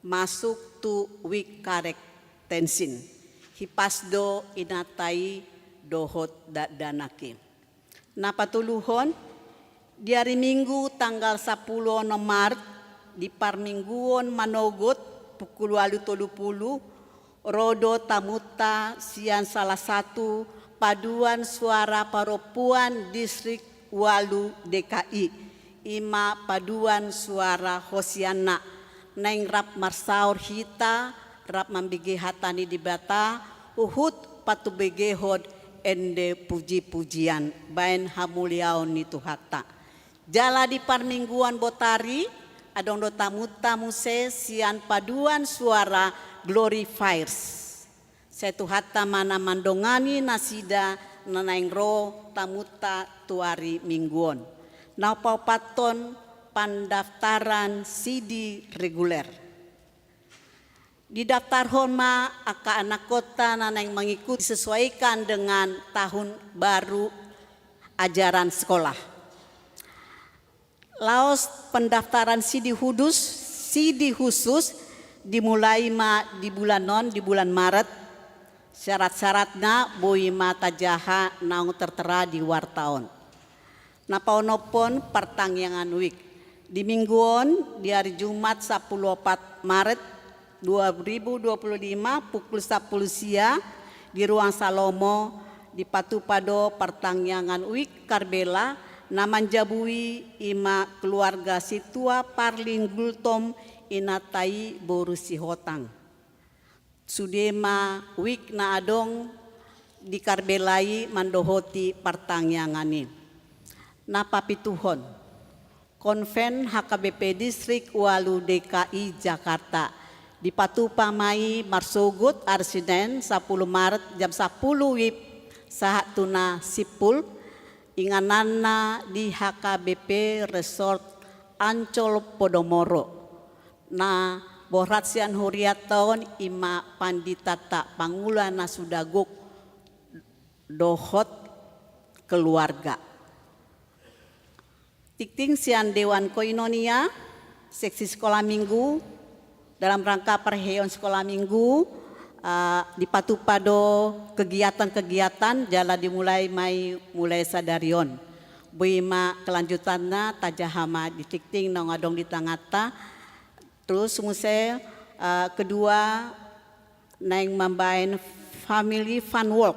masuk tu wik karek tensin. Hipasdo inatai dohot danake. Napatuluhon di hari Minggu tanggal 10 Maret di parmingguon manogot pukul 8.30 rodo tamuta sian salah satu paduan suara perempuan distrik Walu DKI ima paduan suara Hosiana neng rap marsaur hita rap mambige hatani di bata uhut patu begehod ende puji-pujian bain hamuliaon nitu hatta jala di parmingguan botari adong do tamu-tamu sian paduan suara glorifiers setu hatta mana mandongani nasida nanaing ro tamuta tuari mingguon napau paton pendaftaran CD reguler. Di daftar honma aka anak kota nanang mengikuti disesuaikan dengan tahun baru ajaran sekolah. Laos pendaftaran CD khusus dimulai di bulan Maret. Syarat-syaratnya boi mata jaha naung tertera di wartaon. Napaunopon pertangyangan week. Di mingguon di hari Jumat 14 Maret 2025 pukul 10 siang di ruang Salomo di Patupado pertangyangan week Karbela naman jabui ima keluarga situa Parlin Gultom inatai borusi hotang. Sudema week na adong di Karbelai mandohoti pertangyangani. Napapituhon Konven HKBP Distrik Walu DKI Jakarta di Patupamai Marsogut Arsiden 10 Maret jam 10 WIB sahat tuna sipul inganana di HKBP Resort Ancol Podomoro na borat sian huriaton ima panditata pangulana sudaguk dohot keluarga tikting sian Dewan Koinonia seksi sekolah minggu dalam rangka perheon sekolah minggu di Patupado kegiatan-kegiatan jala dimulai mulai sadarion boima kelanjutannya tajahama di tikting nongadong di tangata terus muse kedua naing mambain family fun walk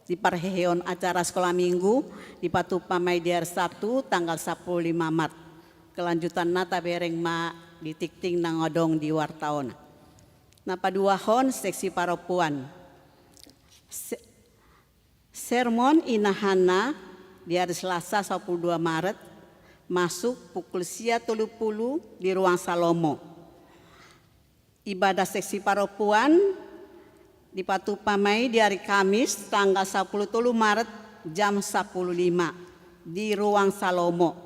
di perheon acara sekolah minggu di Patupamai DR 1 tanggal 15 Maret kelanjutannya tabereng ma di tikting nangodong di wartaon. Napaduahon seksi paropuan. Sermon inahana di hari Selasa 22 Maret masuk pukul 30 di ruang Salomo. Ibadah seksi paropuan di Patupamai di hari Kamis tanggal 10 Maret jam 10.05 di ruang Salomo.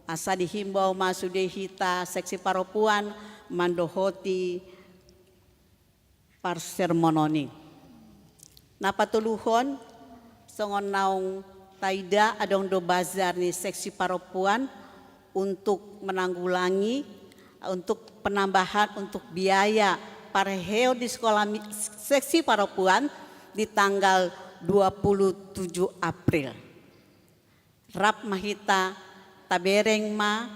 Asa dihimbau masudehita seksi paropuan mandohoti parsermononi. Napatuluhon songon naung taida adong do bazar ni seksi paropuan untuk menanggulangi untuk penambahan untuk biaya parheo di sekolah seksi paropuan di tanggal 27 April. Rap mahita tabereng ma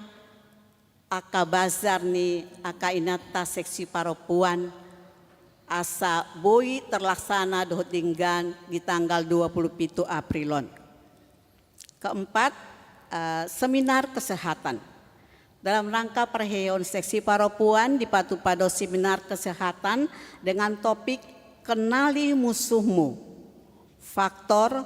aka bazar ni aka inata seksi paropuan asa boi terlaksana dohtinggan di tanggal 27 Aprilon. Keempat, seminar kesehatan. Dalam rangka perheon seksi paropuan di Patupado seminar kesehatan dengan topik kenali musuhmu, faktor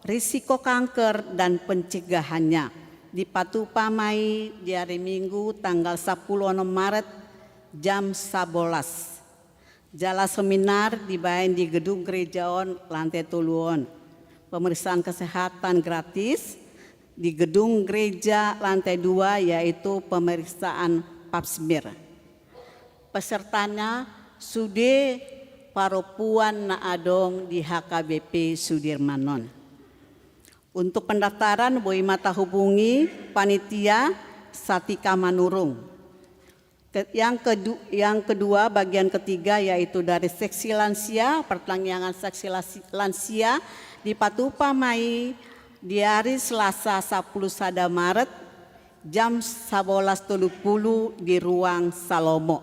risiko kanker dan pencegahannya. Di Patupamai di hari Minggu tanggal 10 Maret jam 11. Jala seminar dibain di gedung gerejaon lantai tuluon. Pemeriksaan kesehatan gratis di gedung gereja lantai 2 yaitu pemeriksaan pap smear. Pesertanya sude paropuan na adong di HKBP Sudirmanon. Untuk pendaftaran boi mata hubungi panitia Satika Manurung. Yang kedua, bagian ketiga yaitu dari seksi lansia, pertanyaan seksi lansia di Patupa Mai di hari Selasa 10 Maret jam 11.30 di ruang Salomo.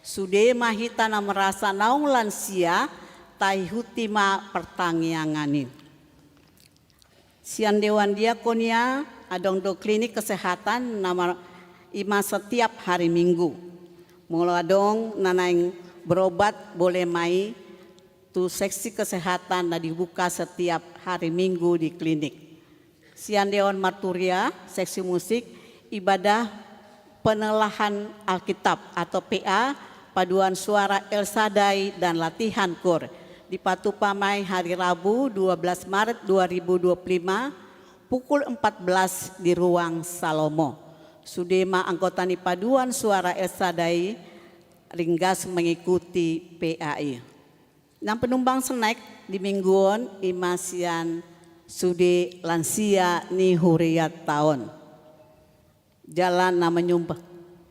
Sude mahita na merasa naung lansia taihutima pertanyaan. Sian Dewan Diakonia adong do klinik kesehatan nama ima setiap hari Minggu. Mula dong nanaing berobat boleh mai tu seksi kesehatan na dibuka setiap hari Minggu di klinik. Sian Dewan Marturia, seksi musik, ibadah penelahan Alkitab atau PA, paduan suara El Sadai dan latihan kor di Patupa Mai hari Rabu 12 Maret 2025 pukul 14 di ruang Salomo. Sudema anggota ni paduan suara El Sadai ringgas mengikuti PAI. Yang penumbang senek di mingguan imasian sude lansia ni huriat tahun. Jalan na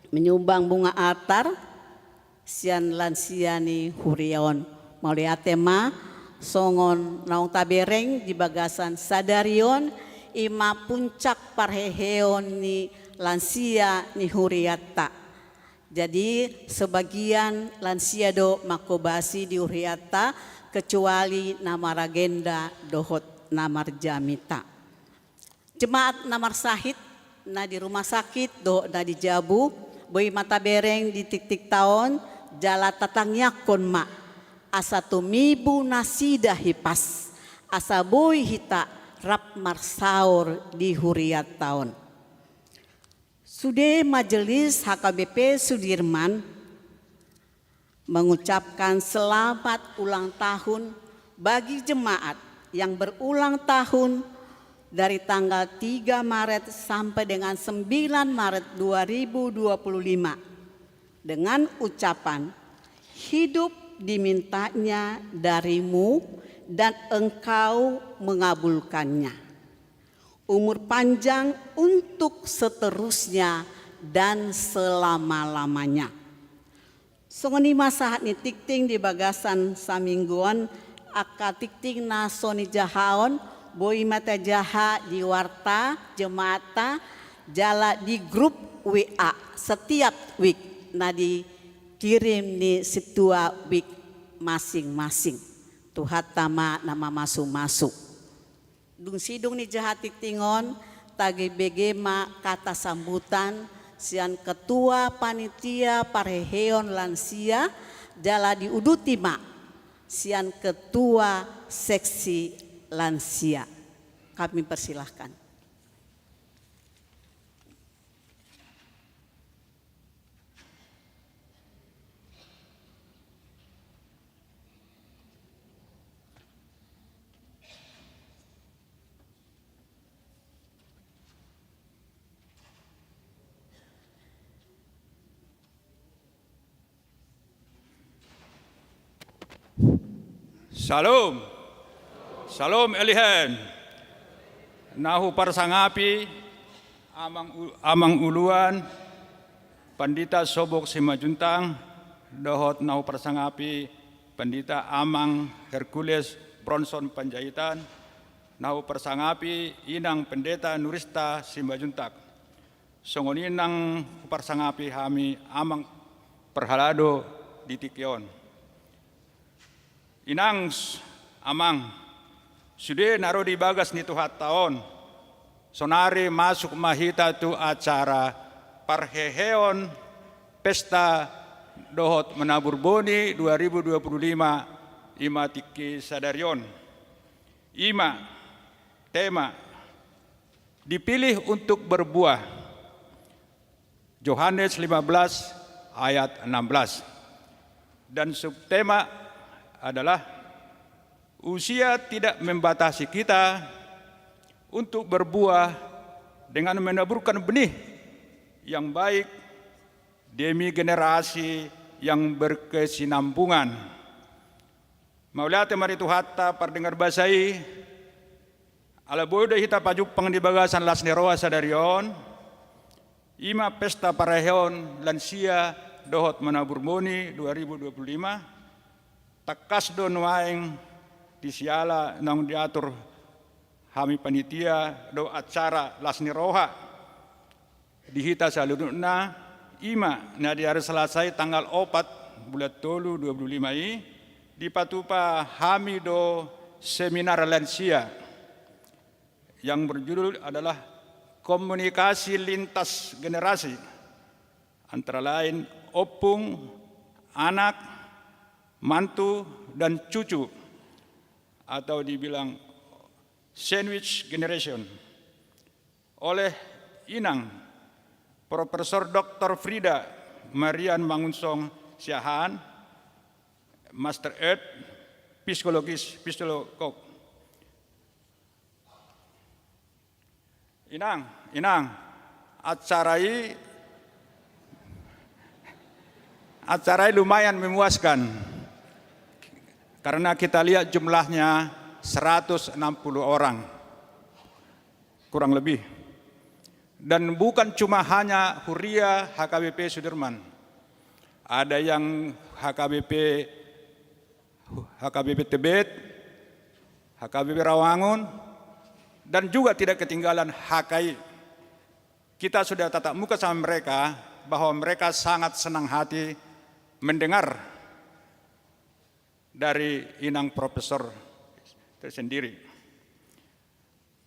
menyumbang bunga altar sian lansia ni huriaon. Mauliatema songon naung tabereng di bagasan sadarion ima puncak parheheon ni lansia ni huriata. Jadi sebagian lansia do makobasi di huriata kecuali nama ragenda dohot namar jamita. Jemaat namar sahid na di rumah sakit do na di Jabu boy mata bereng di titik tahun jala tatangnya konma asa tumibu nasida hipas asa boy hita rap marsaur di huriat tahun. Sude Majelis HKBP Sudirman mengucapkan selamat ulang tahun bagi jemaat yang berulang tahun dari tanggal 3 Maret sampai dengan 9 Maret 2025 dengan ucapan hidup dimintanya darimu dan engkau mengabulkannya. Umur panjang untuk seterusnya dan selama-lamanya. Songoni masahat ni tikting di bagasan samingguan aka tikting na soni jahaon boi mata jaha di warta jemaata jala di grup WA setiap week na dikirim ni situa week masing-masing. Tuhat tama nama masuk-masuk. Dung sidung ni jahati tingon tagi begema kata sambutan sian ketua panitia pareheon lansia jala diudutima sian ketua seksi lansia. Kami persilahkan. Salam, salam elihen. Nahu parsangapi, amang uluan, Pandita Sobok Simajuntang, dohot nahu parsangapi, Pandita Amang Hercules Bronson Panjaitan, nahu parsangapi inang Pendeta Nurista Simajuntang. Songoninang parsangapi hami amang perhalado di Tikion. Inang amang sudah naro di bagas ni tuhat tahun sonari masuk mahita tu acara parheheon pesta dohot menabur boni 2025 ima tiki sadarion ima tema dipilih untuk berbuah Yohanes 15 ayat 16 dan subtema adalah usia tidak membatasi kita untuk berbuah dengan menaburkan benih yang baik demi generasi yang berkesinambungan. Maulate mari tuhata pardengar basai ala bodo hita pajupang di bagasan las neroa sadarion Ima Pesta Paraheon Lansia Dohot Manabur Moni 2025 takas do nuaeng disiala nang diatur hami panitia do acara lasni roha dihita saluduna ima na di hari Selasa tanggal 4 bulan tolu 25 di patupa hami do seminar lansia yang berjudul adalah komunikasi lintas generasi antara lain opung, anak, mantu, dan cucu atau dibilang sandwich generation oleh Inang Profesor Dr. Frida Marian Mangunsong Siahaan, Master Ed, Psikolog. Inang, acarai lumayan memuaskan karena kita lihat jumlahnya 160 orang kurang lebih, dan bukan cuma hanya Huria HKBP Sudirman, ada yang HKBP Tebet, HKBP Rawangun, dan juga tidak ketinggalan HKI. Kita sudah tatap muka sama mereka bahwa mereka sangat senang hati mendengar dari Inang Profesor tersendiri.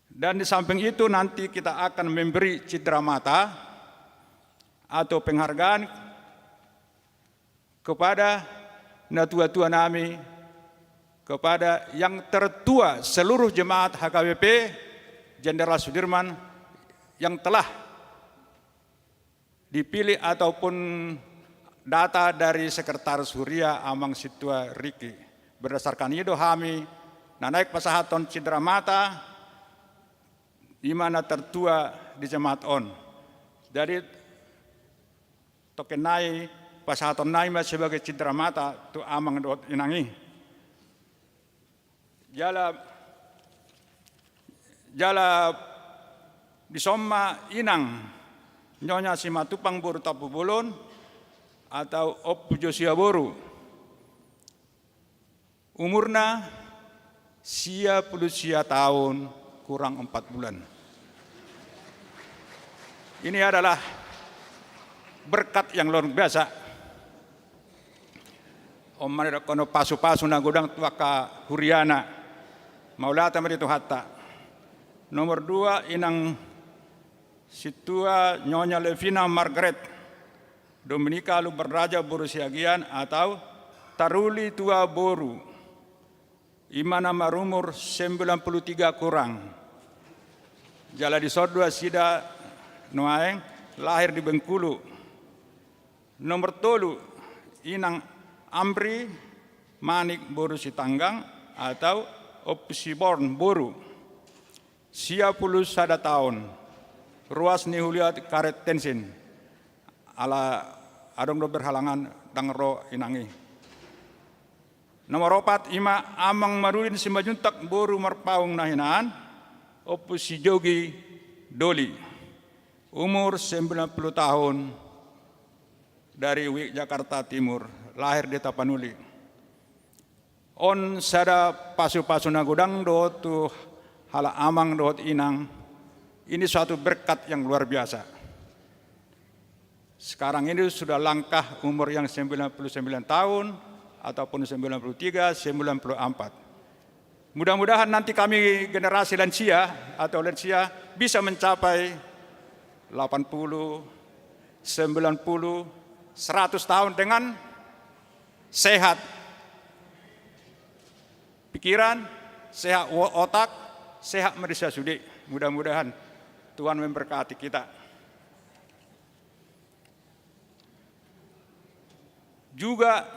Dan di samping itu nanti kita akan memberi cindera mata atau penghargaan kepada natua-tua nami, kepada yang tertua seluruh jemaat HKBP Jenderal Sudirman yang telah dipilih ataupun data dari Sekretaris Huria Amang Situa Riki. Berdasarkan itu kami naik pasahaton cindera mata di mana tertua di jemaat on. Jadi tokenai pasahaton naima sebagai cindera mata tu Amang dot inangi. Jala disoma Inang Nyonya Simatupang Boru Tapu Bolon atau Opu Josia Boru. Umurna 10 tahun kurang 4 bulan. Ini adalah berkat yang luar biasa. Om manira kono pasu-pasu na godang tuaka Huriana. Maulata merito hatta. Nomor 2 Inang Situa Nyonya Levina Margaret Dominika Luberraja Boru Siagian atau Taruli Tua Boru. Imana marumur 93 kurang. Jala di Sodua Sida Noaeng lahir di Bengkulu. Nomor 3 Inang Amri Manik Boru Sitanggang atau Opsiborn Boru. 10 tahun. Ruas nihulia karet tensin. Ala adong do berhalangan dangro inangi. Nomor 4 Ima Amang Marulin Simbajuntak Boru Marpaung Nahinaan Opusi Jogi Doli. Umur 90 tahun dari Jakarta Timur, lahir di Tapanuli. On sada pasu-pasu nagodang do tu hala Amang do inang. Ini suatu berkat yang luar biasa. Sekarang ini sudah langkah umur yang 99 tahun ataupun 93, 94. Mudah-mudahan nanti kami generasi lansia atau lansia bisa mencapai 80, 90, 100 tahun dengan sehat pikiran, sehat otak, sehat manusia sudi. Mudah-mudahan Tuhan memberkati kita. Juga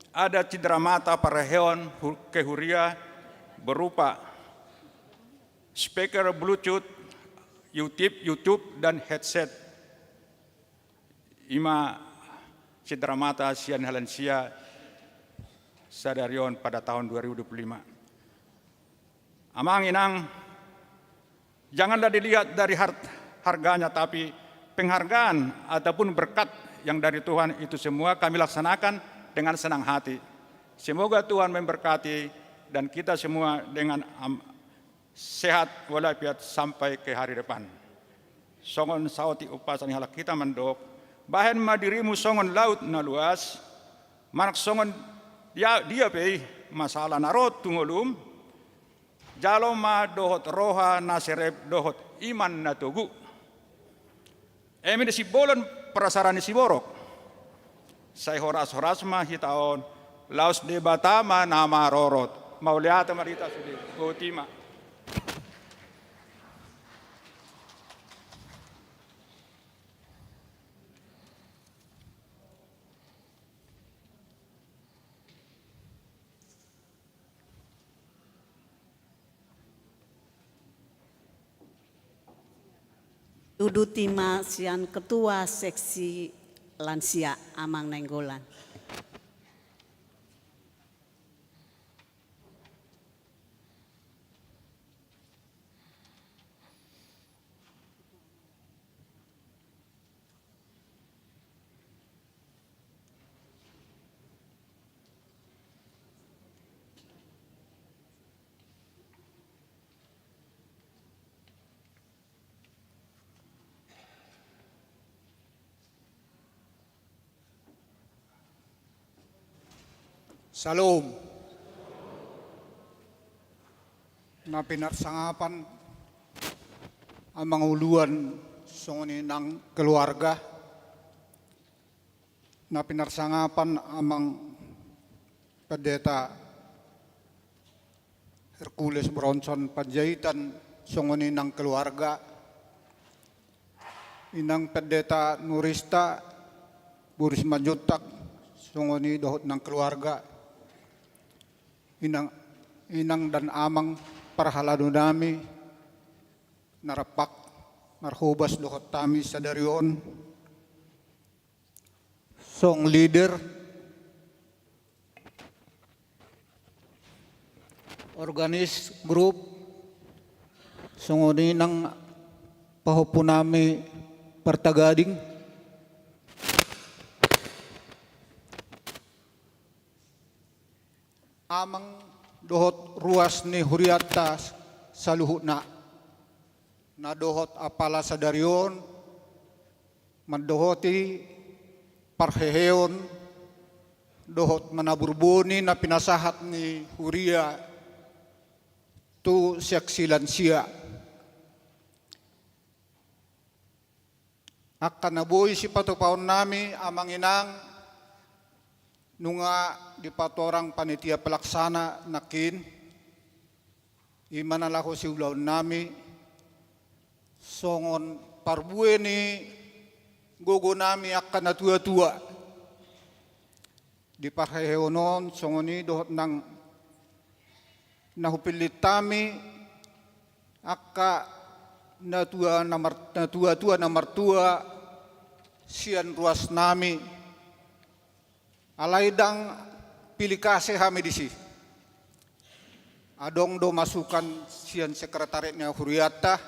ada cindera mata para hewan kehuria berupa speaker Bluetooth, YouTube dan headset. Ima cindera mata sian halansia sadarion pada tahun 2025. Amang inang, janganlah dilihat dari harganya, tapi penghargaan ataupun berkat yang dari Tuhan itu semua kami laksanakan dengan senang hati. Semoga Tuhan memberkati dan kita semua dengan sehat walafiat sampai ke hari depan. Songon sauti upasan halak kita mendok, bahan madirimu songon laut na luas, manak songon dia pe masalah narot tungolum, jalo ma dohot roha naserep dohot iman na tugu. Emin si bolon prasarani si borok. Saya horas mah hitaon laos debatama nama rorot. Mau lihat marita sudah gotima. Dudu Tima Sian Ketua Seksi Lansia Amang Nainggolan. Salam. Na pinarsangapan ang mga uluan sunguni ng keluarga. Na pinarsangapan ang Pendeta Hercules Bronson Panjaitan sunguni ng keluarga. Inang Pendeta Nurista Buris Manjutak sunguni dohot ng keluarga. Inang dan amang parhalado nami narapak narhubas dohot tami sa darion song leader organis group sunguni ng pahupo nami pertagading amang dohot ruas ni huriata sa luhut na dohot apala sa darion mandohoti parheheon dohot manaburbuni na pinasahat ni huria tu seksilan siya akan nabuhi si patupaon nami amang inang nunga di patorang panitia pelaksana nakin imanalako si ulaw nami songon parbue ni gogo nami akan natua-tua di parheonon songoni dohot nang nahupilit tami akka natua-tua namartua sian ruas nami alaidang pilikase hami disi. Adong do masukan sian sekretariatnya huriata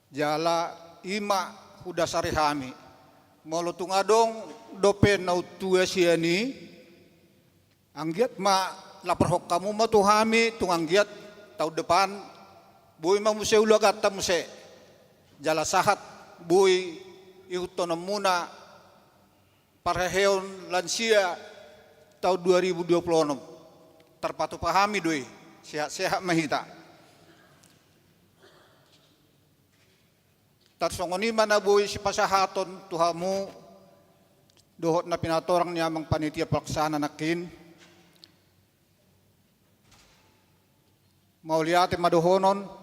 jala ima hudasari hami. Molutung adong dopen nautua siani anggiat ma laparhok kamu ma tu hami tung anggiat tahun depan bui ma muse ulagata muse jala sahat bui ihutonom muna parheon lansia tahun 2026 terpatu pahami doi sehat mahita tarsongoni mana boy si pasahaton tuhamu dohot na pinatorang niya mang panitia pelaksana nakin mauliate madohonon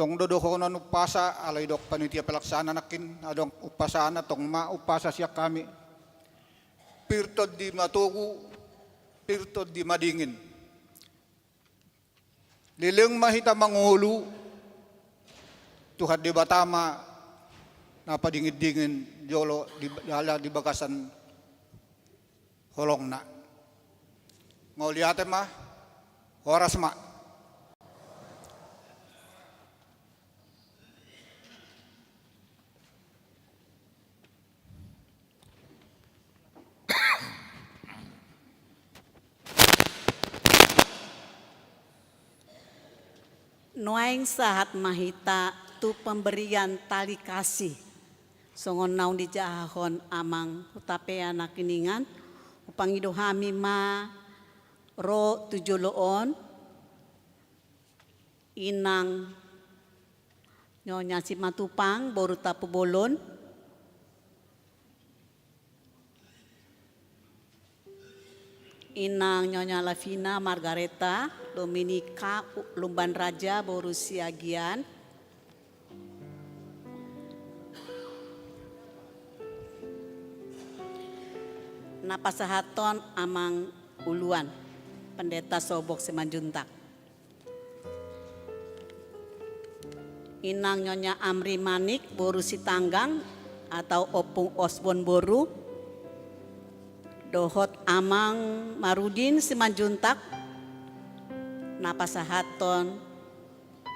tong dodohonon upasa alay dok panitia pelaksana nakin adong upasana tong upasa siya kami pirtod di matugu pirtod di madingin liling mahita mangulu tuhad di batama napadingid-dingin jolo di bagasan holong na mauliate mah oras ma Noaing sahat mahita tu pemberian tali kasih. Songon naun di jahon amang utape anak kiningan upang idohami ma ro tujuloon inang nyonya si matupang boru tapu bolon inang nyonya Lavina Margareta Dominika Lumban Raja boru siagian napasahaton amang uluan pendeta Sobok Simanjuntak. Inang nyonya Amri Manik boru Sitanggang atau Opung Osbon boru. Dohot amang Marudin Simanjuntak. Napasahaton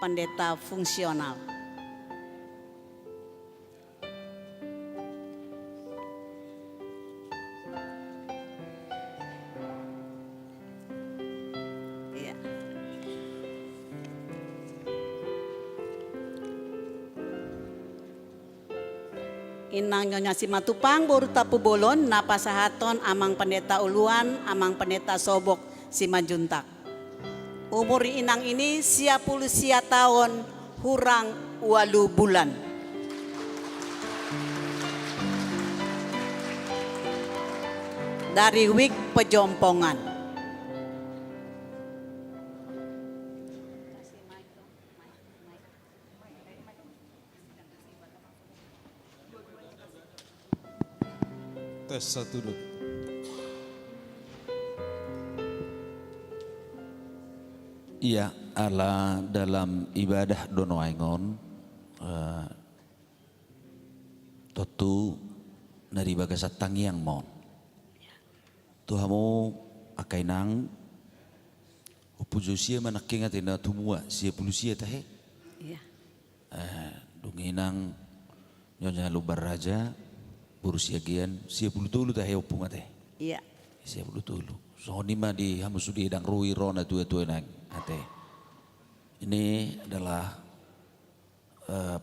pendeta fungsional. Inang nyonya Simatupang boru tapu bolon napasahaton amang pendeta uluan amang pendeta Sobok Simanjuntak. Umur inang ini 10 tahun hurang 8 bulan. Dari Wik Pejompongan. Tes 1 2. Iya, ala dalam ibadah dono aingon totu nari bagasat tangiang mon. Tuhamu akainang upujusia manakinga tina tumua sia pulusia tahe. Iya. Dunginang nyonya Lumban Raja berusia gian sia puluh tulu tahe opung ate. Iya. Sia puluh tulu. So ni ma di hamusudi dang rui rona tua nang ate. Ini adalah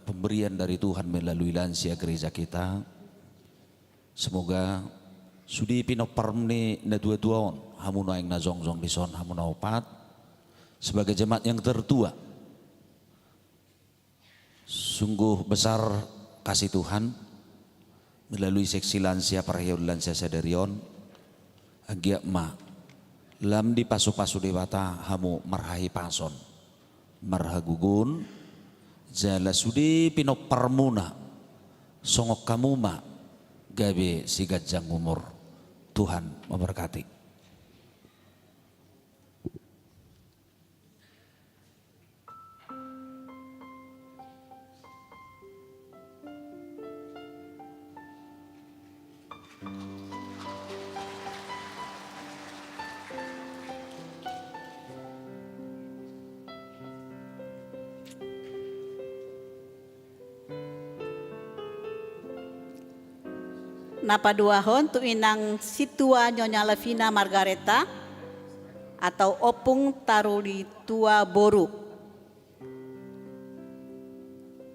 pemberian dari Tuhan melalui lansia gereja kita. Semoga sudi pinoparmni na tua on hamuno yang na zong di son hamuno opat sebagai jemaat yang tertua. Sungguh besar kasih Tuhan melalui seksi lansia Parahyaun Lansia Sadarion agia ma lam di pasu-pasu dewata hamu marhahi pason marhagugun jala sudi pinoparmuna songok kamu ma gabe si gajang umur. Tuhan memberkati. Napaduahon tu inang situa nyonya Lavina Margareta atau Opung Taruli Tua Boru.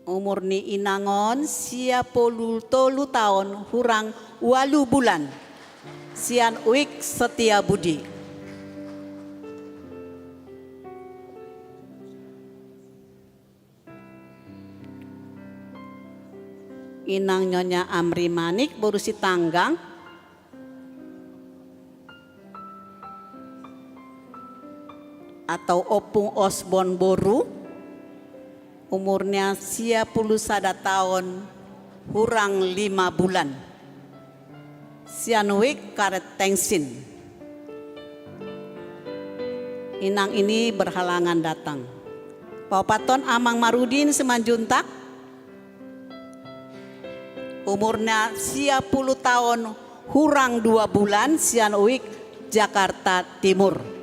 Umur ni inangon 10 tahun hurang 8 bulan. Sian Uik Setia Budi. Inang nyonya Amri Manik boru Sitanggang atau Opung Osbon boru. Umurnya 10 tahun hurang 5 bulan. Sianuik karet tengsin. Inang ini berhalangan datang. Paupaton amang Marudin Simanjuntak. Umurnya 10 tahun hurang 2 bulan. Sianuik Jakarta Timur.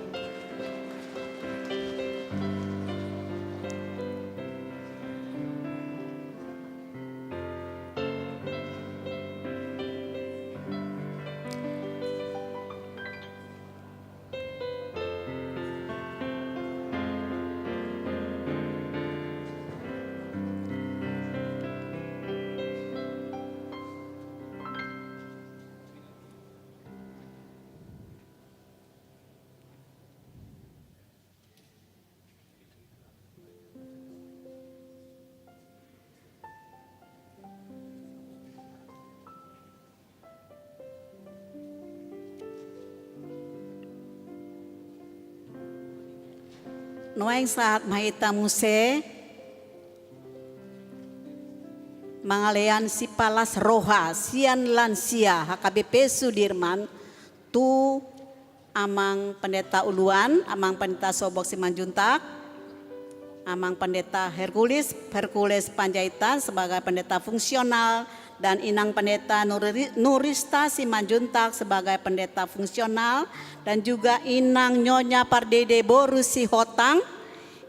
Noeng saat mahita muse mangalean si palas roha sian lansia HKBP Sudirman tu amang pendeta uluan, amang pendeta Sobok Simanjuntak, amang pendeta Hercules Panjaitan sebagai pendeta fungsional, dan inang pendeta Nurista Simanjuntak sebagai pendeta fungsional, dan juga inang Nyonya Pardede Boru Sihotang,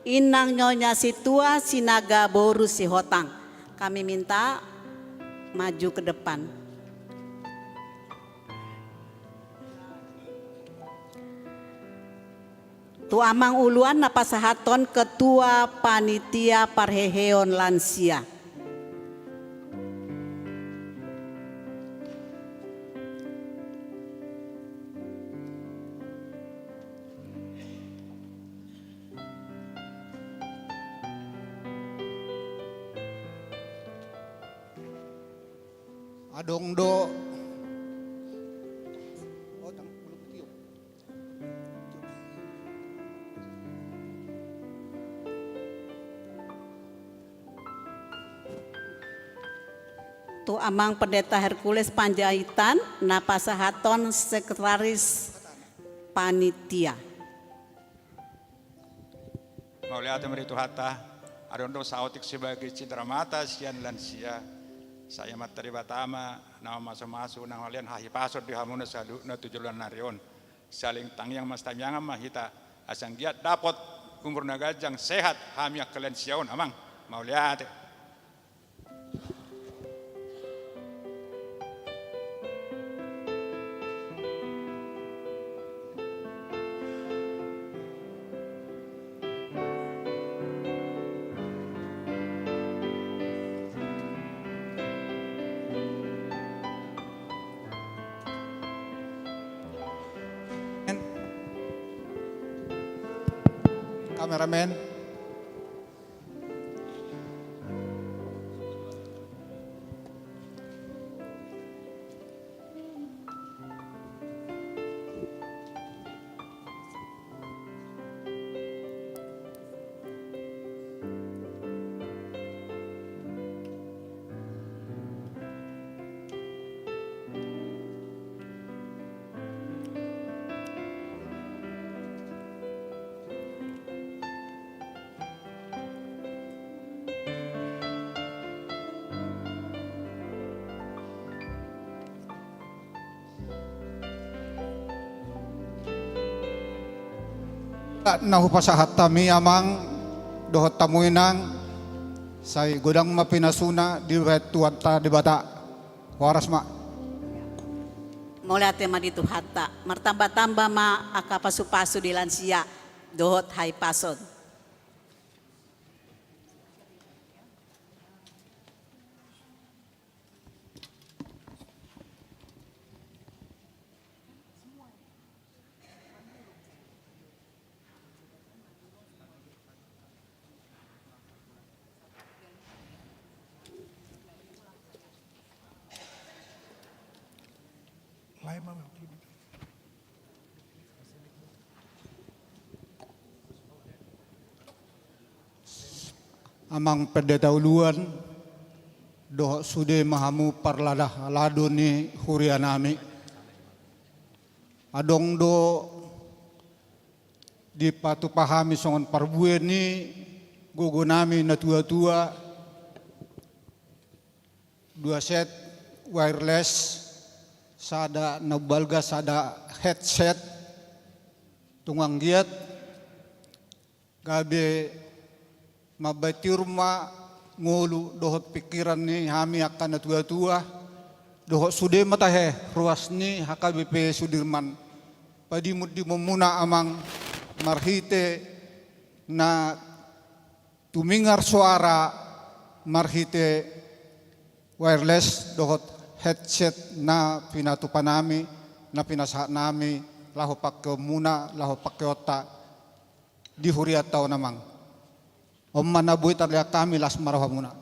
inang Nyonya Situa Sinaga Boru Sihotang. Kami minta maju ke depan. Tu amang uluan napasahaton Ketua Panitia Parheheon Lansia. Adong do Tu amang pendeta Hercules Panjaitan napasahaton sekretaris panitia. Mauliata meritu hata adondo sautik sebagai cindera mata sian lansia saya materi batama nama masuk nang alian hahi pasor di hamuna salu na tujulan narion saling tangyang mas tanyangan mahita asang giat dapat umur nagajang sehat hamiak kelensiaon amang mauliate. kameramen. Nahu pasahat tami amang dohot tamuinang say godang mapinasuna di tuanta di bata waras mak. Mulai tema ditu hatta martamba-tamba ma aka pasu-pasu di lansia dohot hai pasod. Amang pendeta uluan doh sude mahamu parladah lado ni hurianami adong do di patu pahami songon parbuen ni gogonami na tua-tua dua set wireless sada nabalga sada headset tungang giat gabe mabatir ma ngulu dohot pikiran ni hami akan na tua-tua dohot sude matahe ruas ni HKBP Sudirman padimut di memuna amang marhite na tumingar suara marhite wireless dohot headset na pinatupan nami na pinasahat nami laho pakke muna laho pakke otak di huriat tao namang Om manabuhi tarlia kami las marah muna.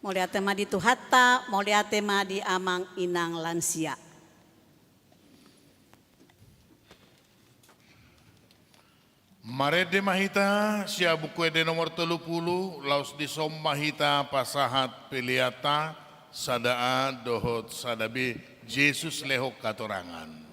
Molia tema di Tuhata, molia tema di amang inang lansia. Marede mahita sia buku de nomor 30 laus di som mahita pasahat piliata sadaa dohot sadabi Yesus lehok katorangan.